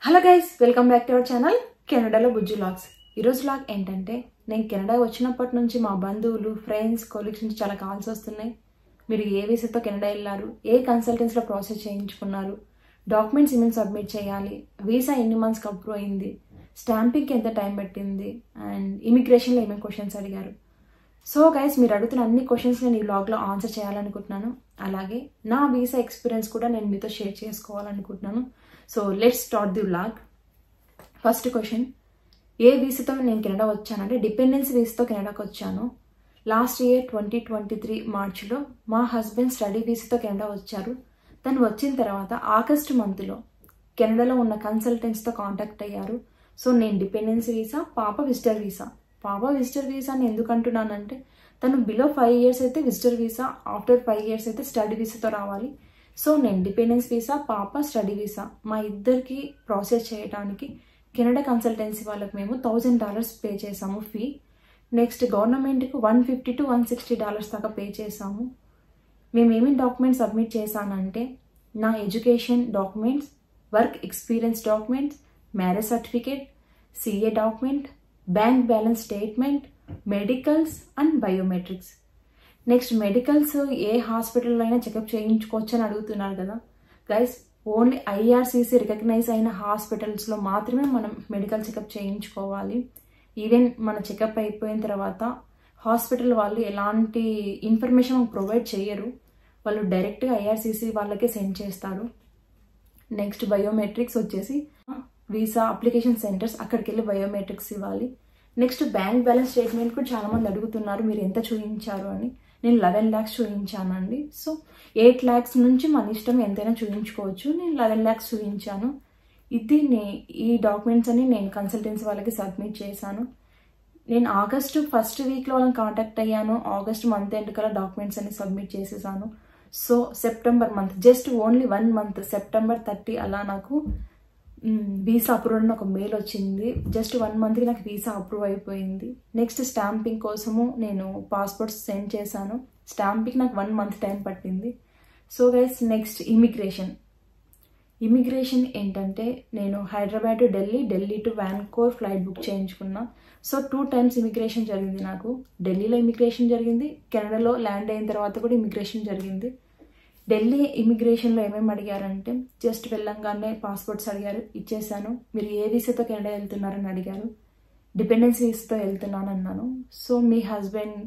Hello guys, welcome back to our channel కెనడాలో Bujju vlogs. ఈరోజు vlog ఏంటంటే, నేను కెనడా వచ్చినప్పటి నుంచి మా బంధువులు, ఫ్రెండ్స్, కొలీగ్స్ నుంచి చాలా కాల్స్ వస్తున్నాయి. మీరు ఏ వీసాతో కెనడా వెళ్ళారు, ఏ కన్సల్టెన్సీలో ప్రాసెస్ చేయించుకున్నారు, డాక్యుమెంట్స్ ఏమేమి సబ్మిట్ చేయాలి, వీసా ఎన్ని మంత్స్కి అప్రూవ్ అయింది, స్టాంపింగ్కి ఎంత టైం పెట్టింది, అండ్ ఇమిగ్రేషన్లో ఏమేమి క్వశ్చన్స్ అడిగారు. సో గైస్, మీరు అడుగుతున్న అన్ని క్వశ్చన్స్ నేను ఈ వ్లాగ్లో ఆన్సర్ చేయాలనుకుంటున్నాను. అలాగే నా వీసా ఎక్స్పీరియన్స్ కూడా నేను మీతో షేర్ చేసుకోవాలనుకుంటున్నాను. So let's start the vlog. First question, ఏ వీసాతో నేను కెనడా వచ్చానంటే డిపెండెన్స్ వీసాతో కెనడాకి వచ్చాను. లాస్ట్ ఇయర్ 2023 మార్చిలో మా హస్బెండ్ స్టడీ వీసాతో కెనడా వచ్చారు. తను వచ్చిన తర్వాత ఆగస్టు మంత్లో కెనడాలో ఉన్న కన్సల్టెంట్స్తో కాంటాక్ట్ అయ్యారు. సో నేను డిపెండెన్స్ వీసా, పాప విజిటర్ వీసా. పాప విజిటర్ వీసాని ఎందుకు అంటున్నానంటే, తను బిలో 5 years అయితే విజిటర్ వీసా, ఆఫ్టర్ 5 years అయితే స్టడీ వీసాతో రావాలి. సో నేను డిపెండెన్స్ వీసా, పాప స్టడీ వీసా మా ఇద్దరికి ప్రాసెస్ చేయడానికి కెనడా కన్సల్టెన్సీ వాళ్ళకి మేము $1000 పే చేసాము ఫీ. నెక్స్ట్ గవర్నమెంట్కి $150 to $160 దాకా పే చేసాము. మేము ఏమేమి డాక్యుమెంట్స్ సబ్మిట్ చేశానంటే, నా education documents, work experience documents, marriage certificate, CA document, bank balance statement, medicals and biometrics. Next medicals ఏ హాస్పిటల్లో అయినా చెకప్ చేయించుకోవచ్చు అని అడుగుతున్నారు కదా గైస్. ఓన్లీ ఐఆర్సీసీ రికగ్నైజ్ అయిన హాస్పిటల్స్లో మాత్రమే మనం మెడికల్ చెకప్ చేయించుకోవాలి. ఈవెన్ మన చెకప్ అయిపోయిన తర్వాత హాస్పిటల్ వాళ్ళు ఎలాంటి ఇన్ఫర్మేషన్ ప్రొవైడ్ చేయరు, వాళ్ళు డైరెక్ట్గా ఐఆర్సీసీ వాళ్ళకే సెండ్ చేస్తారు. నెక్స్ట్ బయోమెట్రిక్స్ వచ్చేసి వీసా అప్లికేషన్ సెంటర్స్, అక్కడికి వెళ్ళి బయోమెట్రిక్స్ ఇవ్వాలి. నెక్స్ట్ బ్యాంక్ బ్యాలెన్స్ స్టేట్మెంట్ కూడా చాలామంది అడుగుతున్నారు మీరు ఎంత చూపించారు అని. నేను 11 lakhs చూపించానండి. సో 8 lakhs నుంచి మన ఇష్టం ఎంతైనా చూపించుకోవచ్చు. నేను 11 lakhs చూపించాను. ఈ డాక్యుమెంట్స్ అని నేను కన్సల్టెన్సీ వాళ్ళకి సబ్మిట్ చేశాను. నేను ఆగస్టు ఫస్ట్ వీక్లో వాళ్ళని కాంటాక్ట్ అయ్యాను. ఆగస్ట్ మంత్ ఎండ్ కల్లా డాక్యుమెంట్స్ అన్ని సబ్మిట్ చేసేసాను. So September month, just only 1 month, September 30 అలా నాకు వీసా అప్రూవ్ అని ఒక మెయిల్ వచ్చింది. జస్ట్ 1 monthకి నాకు వీసా అప్రూవ్ అయిపోయింది. నెక్స్ట్ స్టాంపింగ్ కోసము నేను పాస్పోర్ట్స్ సెండ్ చేశాను. స్టాంపింగ్ నాకు 1 month టైం పట్టింది. సో గైస్, నెక్స్ట్ ఇమిగ్రేషన్ ఏంటంటే, నేను Hyderabad to Delhi to Vancouver flight book చేయించుకున్నా. సో 2 times ఇమిగ్రేషన్ జరిగింది నాకు. ఢిల్లీలో ఇమిగ్రేషన్ జరిగింది, కెనడాలో ల్యాండ్ అయిన తర్వాత కూడా ఇమిగ్రేషన్ జరిగింది. ఢిల్లీ ఇమిగ్రేషన్లో ఏమేమి అడిగారంటే, జస్ట్ వెళ్ళంగానే పాస్పోర్ట్స్ అడిగారు, ఇచ్చేసాను. మీరు ఏ వీసాతో కెనడా వెళ్తున్నారని అడిగారు. డిపెండెన్స్ వీసాతో వెళ్తున్నాను అన్నాను. సో మీ హస్బెండ్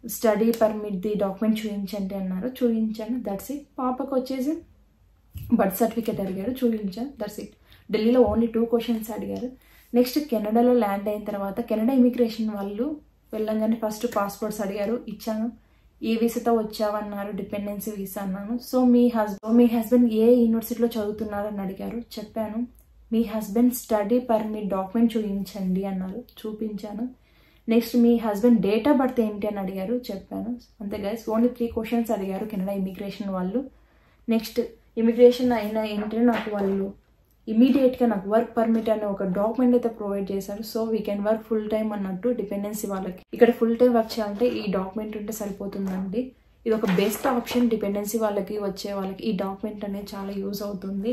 స్టడీ పర్మిట్ది డాక్యుమెంట్ చూపించండి అన్నారు. చూపించాను, దట్స్ ఇట్. పాపకు వచ్చేసి బర్త్ సర్టిఫికేట్ అడిగారు, చూపించాను, దట్స్ ఇట్. ఢిల్లీలో ఓన్లీ 2 questions అడిగారు. నెక్స్ట్ కెనడాలో ల్యాండ్ అయిన తర్వాత కెనడా ఇమిగ్రేషన్ వాళ్ళు వెళ్ళంగానే ఫస్ట్ పాస్పోర్ట్స్ అడిగారు, ఇచ్చాను. ఏ వీసాతో వచ్చావన్నారు, డిపెండెన్సీ వీసా అన్నాను. సో మీ హస్బెండ్ ఏ యూనివర్సిటీలో చదువుతున్నారని అడిగారు, చెప్పాను. మీ హస్బెండ్ స్టడీ పర్మిట్ డాక్యుమెంట్ చూపించండి అన్నారు, చూపించాను. Next me husband date of birth ఏంటి అని అడిగారు, చెప్పాను. అంతే గైస్, ఓన్లీ 3 questions అడిగారు కెనడా ఇమిగ్రేషన్ వాళ్ళు. నెక్స్ట్ ఇమిగ్రేషన్ అయిన ఏంటంటే నాకు వాళ్ళు ఇమీడియట్గా నాకు వర్క్ పర్మిట్ అనే ఒక డాక్యుమెంట్ అయితే ప్రొవైడ్ చేశారు. So we can work full time అన్నట్టు డిపెండెన్సీ వాళ్ళకి. ఇక్కడ ఫుల్ టైం వర్క్ చేయాలంటే ఈ డాక్యుమెంట్ ఉంటే సరిపోతుందండి. ఇది ఒక బెస్ట్ ఆప్షన్ డిపెండెన్సీ వాళ్ళకి, వచ్చే వాళ్ళకి ఈ డాక్యుమెంట్ అనేది చాలా యూజ్ అవుతుంది.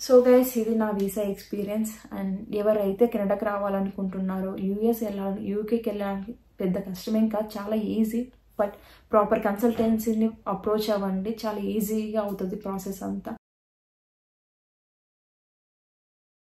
సో గైస్, ఇది నా వీసా ఎక్స్పీరియన్స్. అండ్ ఎవరైతే కెనడాకి రావాలనుకుంటున్నారో, యూఎస్ వెళ్ళాలని, యూకేకి వెళ్ళడానికి పెద్ద కష్టమేం కాదు, చాలా ఈజీ. బట్ ప్రాపర్ కన్సల్టెన్సీని అప్రోచ్ అవ్వండి, చాలా ఈజీగా అవుతుంది ప్రాసెస్ అంతా.